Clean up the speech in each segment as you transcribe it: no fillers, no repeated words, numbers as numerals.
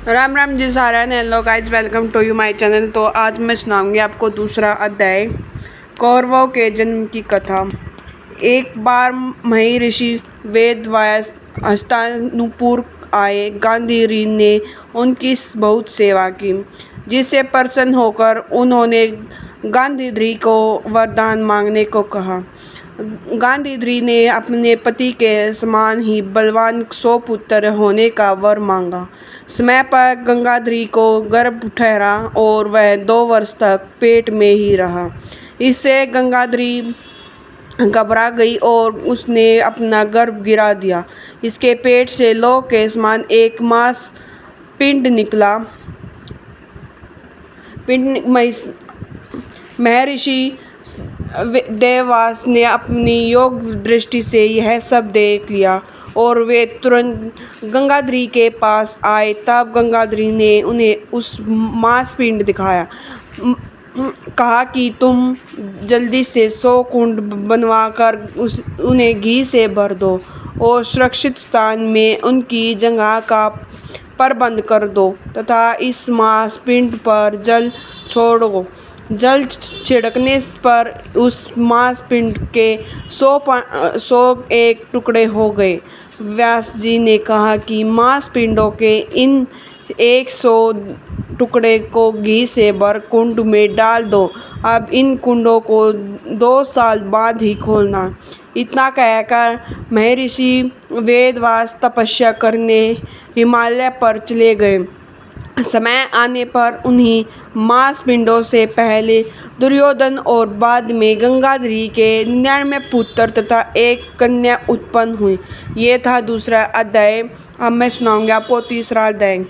राम राम जी सारण। Hello guys, welcome to you my channel. तो आज मैं सुनाऊंगी आपको दूसरा अध्याय, कौरवों के जन्म की कथा। एक बार मही ऋषि वेदव्यास हस्तिनापुर आए। गांधी ने उनकी बहुत सेवा की, जिससे प्रसन्न होकर उन्होंने गांधी को वरदान मांगने को कहा। गांधी ने अपने पति के समान ही बलवान 100 पुत्र होने का वर मांगा। समय पर गंगाधरी को गर्भ ठहरा और वह 2 वर्ष तक पेट में ही रहा। इससे गंगाधरी घबरा गई और उसने अपना गर्भ गिरा दिया। इसके पेट से लौ के समान एक मांस पिंड निकला। महर्षि देवव्यास ने अपनी योग दृष्टि से यह सब देख लिया और वे तुरंत गंगाधरी के पास आए। तब गंगाधरी ने उन्हें उस मांसपिंड दिखाया। कहा कि तुम जल्दी से 100 कुंड बनवाकर उन्हें घी से भर दो और सुरक्षित स्थान में उनकी जगह का प्रबंध कर दो तथा इस मांसपिंड पर जल छोड़ो। जल छिड़कने पर उस मांसपिंड के 101 टुकड़े हो गए। व्यास जी ने कहा कि मांसपिंडों के इन 100 टुकड़े को घी से भर कुंड में डाल दो। अब इन कुंडों को 2 साल बाद ही खोलना। इतना कहकर महर्षि वेदव्यास तपस्या करने हिमालय पर चले गए। समय आने पर उन्हीं मांसपिंडों से पहले दुर्योधन और बाद में गंगाधरी के 99 पुत्र तथा एक कन्या उत्पन्न हुई। ये था दूसरा अध्याय। अब मैं सुनाऊंगी आपको तीसरा अध्याय,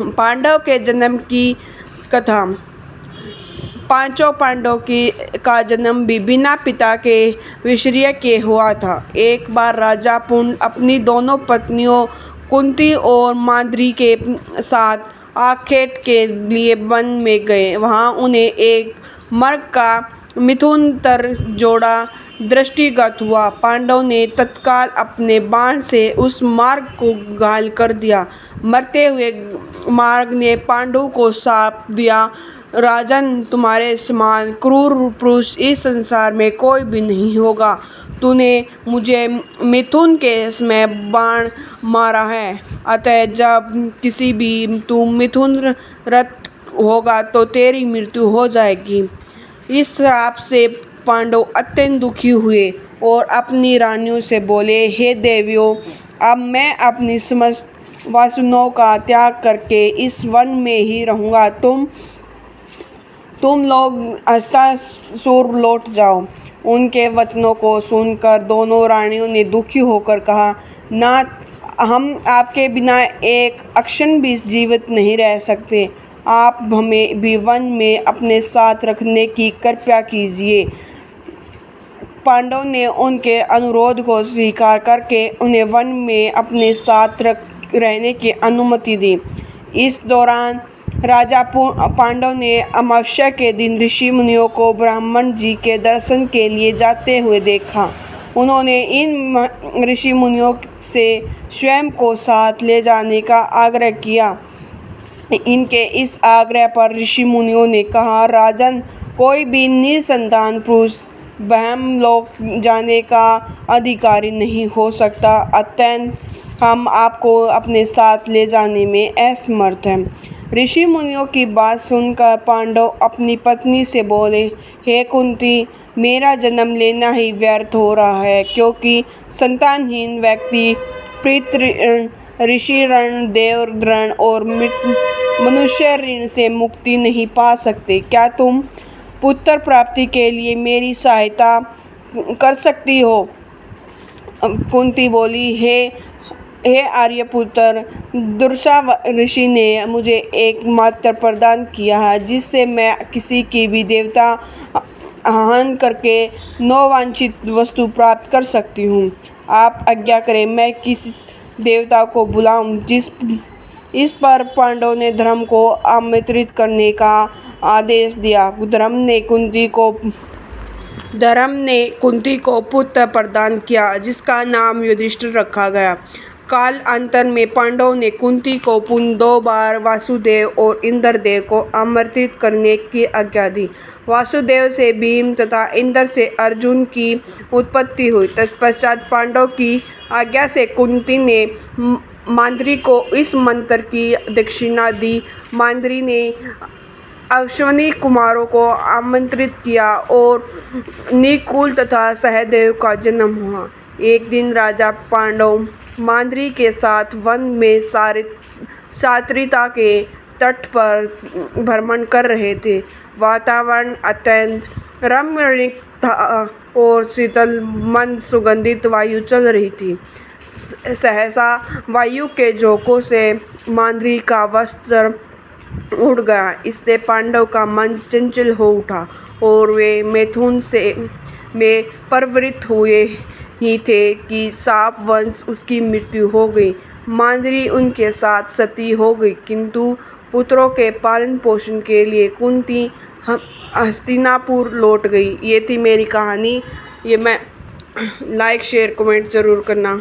पांडव के जन्म की कथा। पांचों पांडवों का जन्म भी बिना पिता के विश्रय के हुआ था। एक बार राजा पुंड अपनी दोनों पत्नियों कुंती और माद्री के साथ आखेट के लिए वन में गए। वहां उन्हें एक मर्ग का मिथुनतर जोड़ा दृष्टिगत हुआ। पांडव ने तत्काल अपने बाण से उस मार्ग को घायल कर दिया। मरते हुए मार्ग ने पांडु को शाप दिया, राजन, तुम्हारे समान क्रूर पुरुष इस संसार में कोई भी नहीं होगा। तूने मुझे मिथुन के समय बाण मारा है, अतः जब किसी भी तू मिथुन रत होगा तो तेरी मृत्यु हो जाएगी। इस श्राप से पांडव अत्यंत दुखी हुए और अपनी रानियों से बोले, हे देवियों, अब मैं अपनी समस्त वासनाओं का त्याग करके इस वन में ही रहूँगा। तुम लोग हस्तिनापुर लौट जाओ। उनके वचनों को सुनकर दोनों रानियों ने दुखी होकर कहा, नाथ, हम आपके बिना एक क्षण भी जीवित नहीं रह सकते। आप हमें भी वन में अपने साथ रखने की कृपा कीजिए। पांडव ने उनके अनुरोध को स्वीकार करके उन्हें वन में अपने साथ रहने की अनुमति दी। इस दौरान राजा पांडव ने अमावस्या के दिन ऋषि मुनियों को ब्राह्मण जी के दर्शन के लिए जाते हुए देखा। उन्होंने इन ऋषि मुनियों से स्वयं को साथ ले जाने का आग्रह किया। इनके इस आग्रह पर ऋषि मुनियों ने कहा, राजन, कोई भी निसंतान पुरुष ब्रह्मलोक जाने का अधिकारी नहीं हो सकता, अतः हम आपको अपने साथ ले जाने में असमर्थ हैं। ऋषि मुनियों की बात सुनकर पांडव अपनी पत्नी से बोले, हे कुंती, मेरा जन्म लेना ही व्यर्थ हो रहा है, क्योंकि संतानहीन व्यक्ति पितृ ऋषि ऋण, देव ऋण और मनुष्य ऋण से मुक्ति नहीं पा सकते। क्या तुम पुत्र प्राप्ति के लिए मेरी सहायता कर सकती हो? कुंती बोली, हे आर्यपुत्र, दुर्वासा ऋषि ने मुझे एक मात्र प्रदान किया है, जिससे मैं किसी की भी देवता हनन करके 9 वांछित वस्तु प्राप्त कर सकती हूँ। आप आज्ञा करें, मैं किस देवता को बुलाऊं? इस पर पांडव ने धर्म को आमंत्रित करने का आदेश दिया। धर्म ने कुंती को पुत्र प्रदान किया, जिसका नाम युधिष्ठिर रखा गया। कालांतर में पांडवों ने कुंती को पुनः 2 बार वासुदेव और इंद्रदेव को आमंत्रित करने की आज्ञा दी। वासुदेव से भीम तथा इंद्र से अर्जुन की उत्पत्ति हुई। तत्पश्चात पांडवों की आज्ञा से कुंती ने माद्री को इस मंत्र की दक्षिणा दी। माद्री ने अश्विनी कुमारों को आमंत्रित किया और नकुल तथा सहदेव का जन्म हुआ। एक दिन राजा पांडव माद्री के साथ वन में सात्रिता के तट पर भ्रमण कर रहे थे। वातावरण अत्यंत रमणीक था और शीतल मंद सुगंधित वायु चल रही थी। सहसा वायु के झोंकों से माद्री का वस्त्र उड़ गया। इससे पांडव का मन चंचल हो उठा और वे मैथुन में प्रवृत्त हुए ही थे कि शाप वंश उसकी मृत्यु हो गई। माद्री उनके साथ सती हो गई, किंतु पुत्रों के पालन पोषण के लिए कुंती हस्तिनापुर लौट गई। ये थी मेरी कहानी। ये मैं लाइक शेयर कमेंट ज़रूर करना।